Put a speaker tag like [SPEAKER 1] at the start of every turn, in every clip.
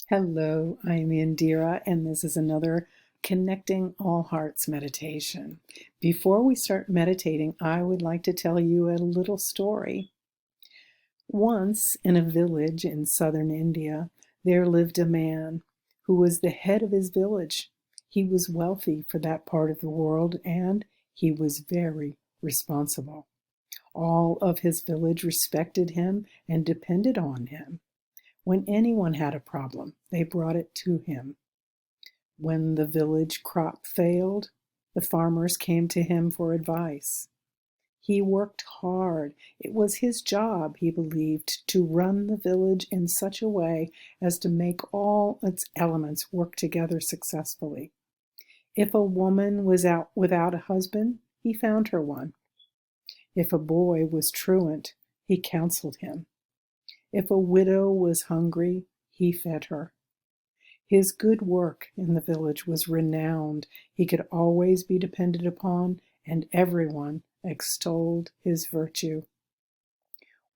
[SPEAKER 1] Hello, I'm Indira, and this is another Connecting All Hearts meditation. Before we start meditating, I would like to tell you a little story. Once, in a village in southern India, there lived a man who was the head of his village. He was wealthy for that part of the world, and he was very responsible. All of his village respected him and depended on him. When anyone had a problem, they brought it to him. When the village crop failed, the farmers came to him for advice. He worked hard. It was his job, he believed, to run the village in such a way as to make all its elements work together successfully. If a woman was out without a husband, he found her one. If a boy was truant, he counseled him. If a widow was hungry, he fed her. His good work in the village was renowned. He could always be depended upon, and everyone extolled his virtue.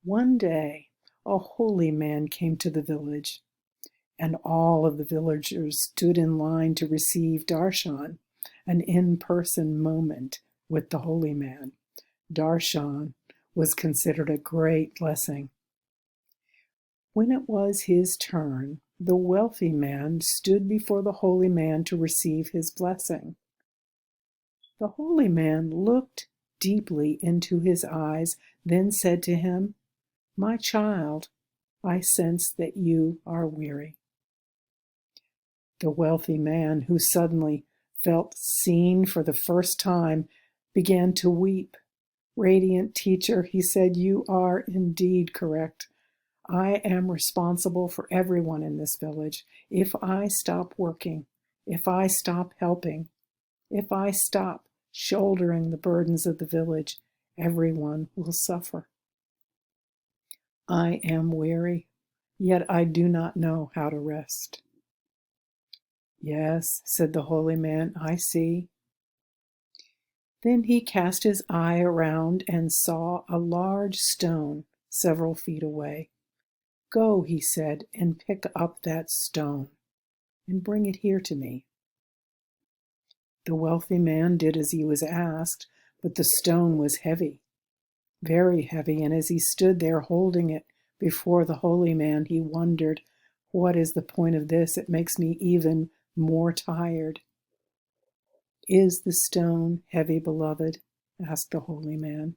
[SPEAKER 1] One day, a holy man came to the village, and all of the villagers stood in line to receive darshan, an in-person moment with the holy man. Darshan was considered a great blessing. When it was his turn, the wealthy man stood before the holy man to receive his blessing. The holy man looked deeply into his eyes, then said to him, "My child, I sense that you are weary." The wealthy man, who suddenly felt seen for the first time, began to weep. "Radiant teacher," he said, "you are indeed correct. I am responsible for everyone in this village. If I stop working, if I stop helping, if I stop shouldering the burdens of the village, everyone will suffer. I am weary, yet I do not know how to rest." "Yes," said the holy man, "I see." Then he cast his eye around and saw a large stone several feet away. "Go," he said, "and pick up that stone and bring it here to me." The wealthy man did as he was asked, but the stone was heavy, very heavy, and as he stood there holding it before the holy man, he wondered, "What is the point of this? It makes me even more tired." "Is the stone heavy, beloved?" asked the holy man.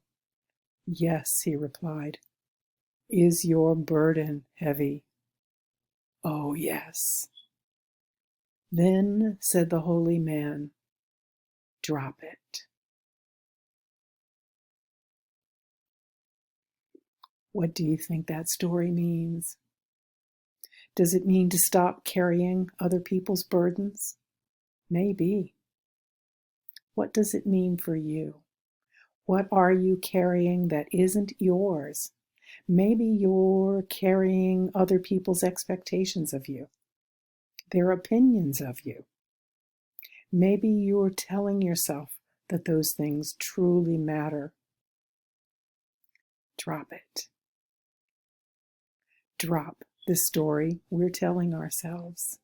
[SPEAKER 1] "Yes," he replied. "Is your burden heavy?" "Oh, yes." "Then," said the holy man, "drop it." What do you think that story means? Does it mean to stop carrying other people's burdens? Maybe. What does it mean for you? What are you carrying that isn't yours? Maybe you're carrying other people's expectations of you, their opinions of you. Maybe you're telling yourself that those things truly matter. Drop it. Drop the story we're telling ourselves.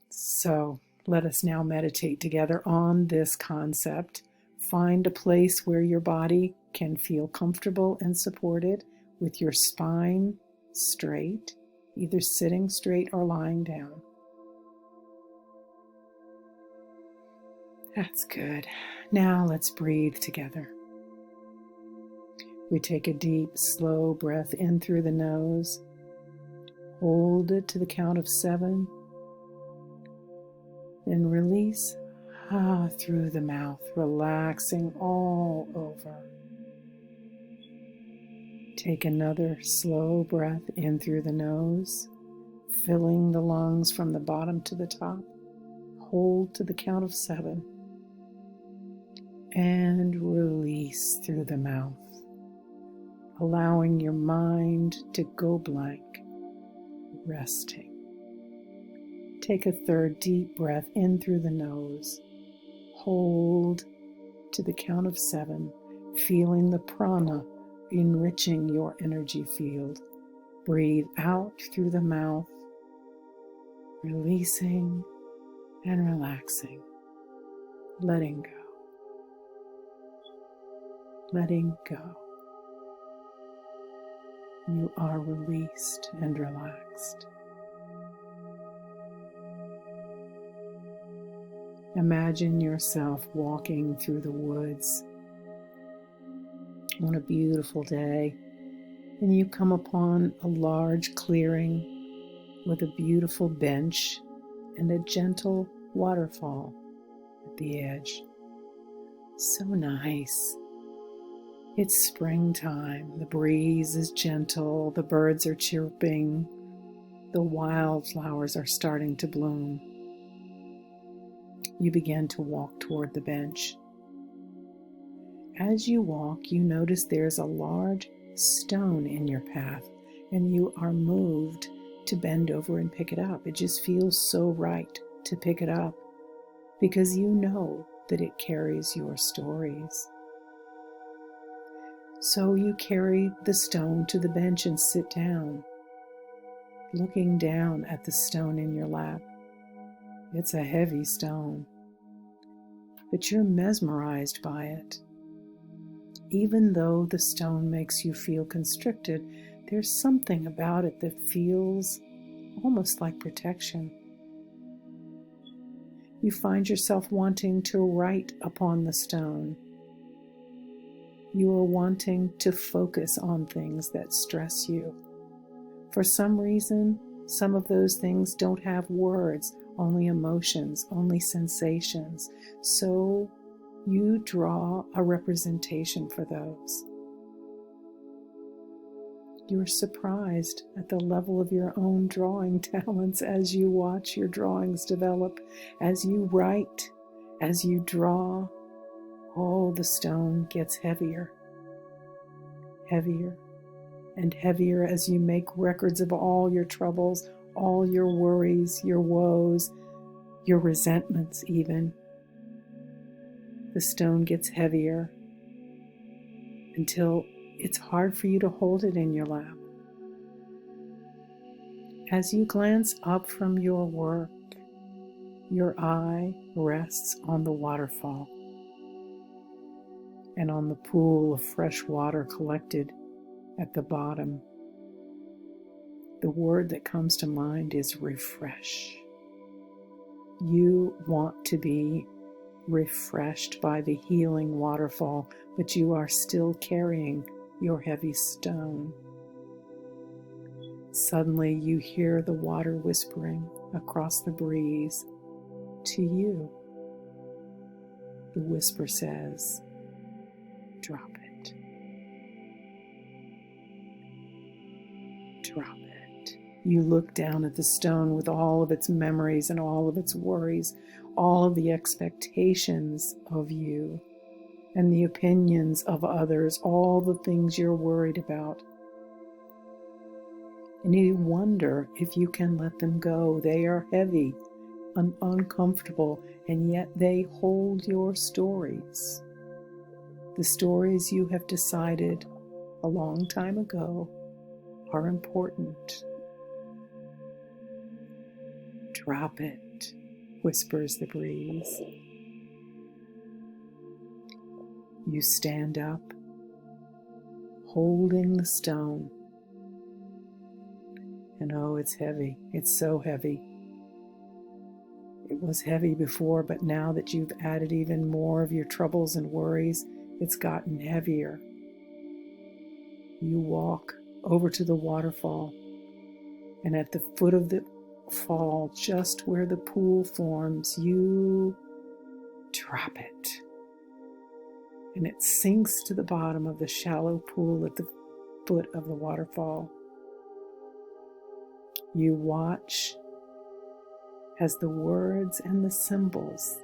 [SPEAKER 1] So let us now meditate together on this concept. Find a place where your body can feel comfortable and supported, with your spine straight, either sitting straight or lying down. That's good. Now let's breathe together. We take a deep, slow breath in through the nose. Hold it to the count of 7. Then release through the mouth, relaxing all over. Take another slow breath in through the nose, filling the lungs from the bottom to the top. Hold to the count of 7. And release through the mouth, allowing your mind to go blank, resting. Take a third deep breath in through the nose. Hold to the count of 7, feeling the prana enriching your energy field, Breathe out through the mouth, releasing and relaxing, letting go, letting go. You are released and relaxed. Imagine yourself walking through the woods on a beautiful day, and you come upon a large clearing with a beautiful bench and a gentle waterfall at the edge. So nice. It's springtime. The breeze is gentle. The birds are chirping. The wildflowers are starting to bloom. You begin to walk toward the bench. As you walk, you notice there's a large stone in your path, and you are moved to bend over and pick it up. It just feels so right to pick it up because you know that it carries your stories. So you carry the stone to the bench and sit down, looking down at the stone in your lap. It's a heavy stone, but you're mesmerized by it. Even though the stone makes you feel constricted, there's something about it that feels almost like protection. You find yourself wanting to write upon the stone. You are wanting to focus on things that stress you. For some reason, some of those things don't have words, only emotions, only sensations. So you draw a representation for those. You're surprised at the level of your own drawing talents as you watch your drawings develop, as you write, as you draw. Oh, the stone gets heavier, heavier, and heavier as you make records of all your troubles, all your worries, your woes, your resentments even. The stone gets heavier until it's hard for you to hold it in your lap. As you glance up from your work, your eye rests on the waterfall and on the pool of fresh water collected at the bottom. The word that comes to mind is refresh. You want to be refreshed by the healing waterfall, but you are still carrying your heavy stone. Suddenly you hear the water whispering across the breeze to you. The whisper says, "Drop it. Drop it." You look down at the stone with all of its memories and all of its worries, all of the expectations of you and the opinions of others, all the things you're worried about. And you wonder if you can let them go. They are heavy and uncomfortable, and yet they hold your stories. The stories you have decided a long time ago are important. "Drop it," whispers the breeze. You stand up, holding the stone. And oh, it's heavy. It's so heavy. It was heavy before, but now that you've added even more of your troubles and worries, it's gotten heavier. You walk over to the waterfall, and at the foot of the fall, just where the pool forms, you drop it. And it sinks to the bottom of the shallow pool at the foot of the waterfall. You watch as the words and the symbols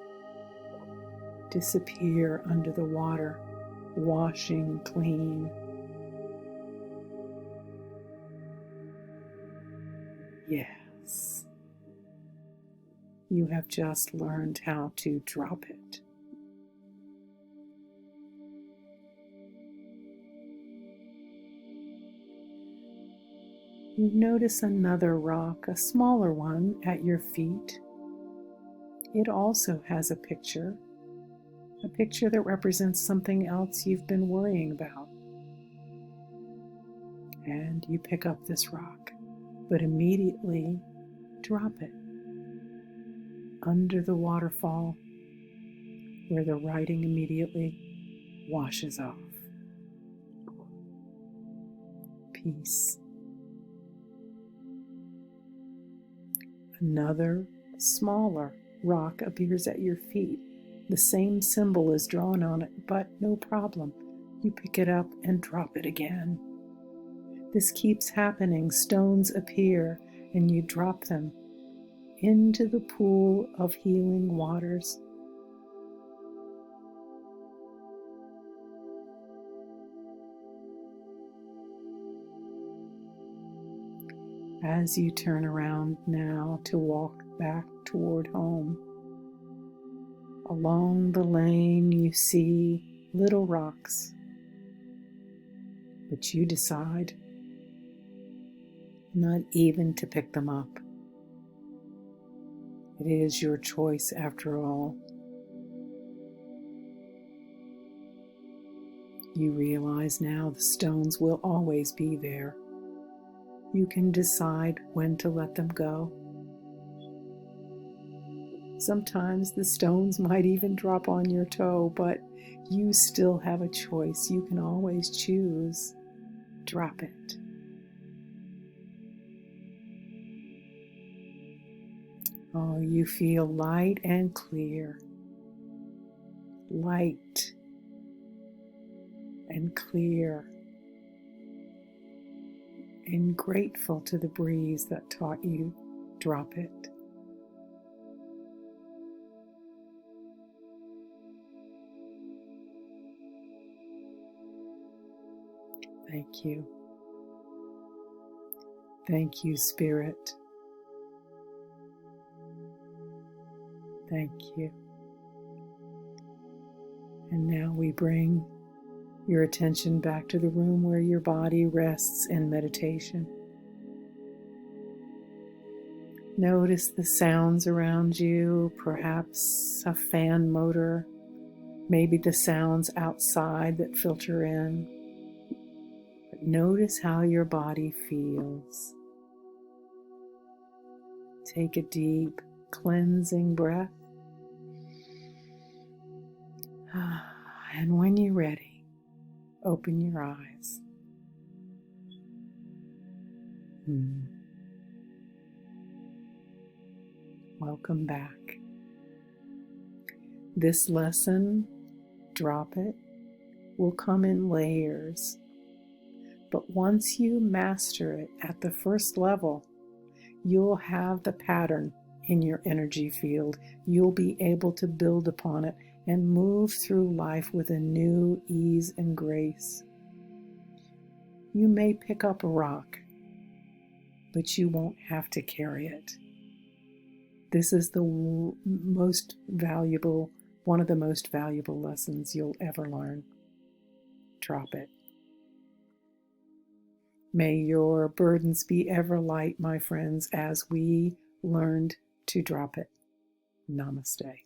[SPEAKER 1] disappear under the water, washing clean. Yes, you have just learned how to drop it. You notice another rock, a smaller one, at your feet. It also has a picture that represents something else you've been worrying about. And you pick up this rock, but immediately drop it under the waterfall where the writing immediately washes off. Peace. Another smaller rock appears at your feet. The same symbol is drawn on it, but no problem. You pick it up and drop it again. This keeps happening. Stones appear and you drop them into the pool of healing waters. As you turn around now to walk back toward home, along the lane you see little rocks, but you decide not even to pick them up. It is your choice after all. You realize now the stones will always be there. You can decide when to let them go. Sometimes the stones might even drop on your toe, but you still have a choice. You can always choose. Drop it. Oh, you feel light and clear. Light and clear. And grateful to the breeze that taught you drop it. Thank you. Thank you, Spirit. Thank you. And now we bring your attention back to the room where your body rests in meditation. Notice the sounds around you, perhaps a fan motor, maybe the sounds outside that filter in. But notice how your body feels. Take a deep, cleansing breath. And when you're ready, open your eyes. Welcome back. This lesson, drop it, will come in layers. But once you master it at the first level, you'll have the pattern in your energy field. You'll be able to build upon it and move through life with a new ease and grace. You may pick up a rock, but you won't have to carry it. This is the most valuable, one of the most valuable lessons you'll ever learn. Drop it. May your burdens be ever light, my friends, as we learned to drop it. Namaste.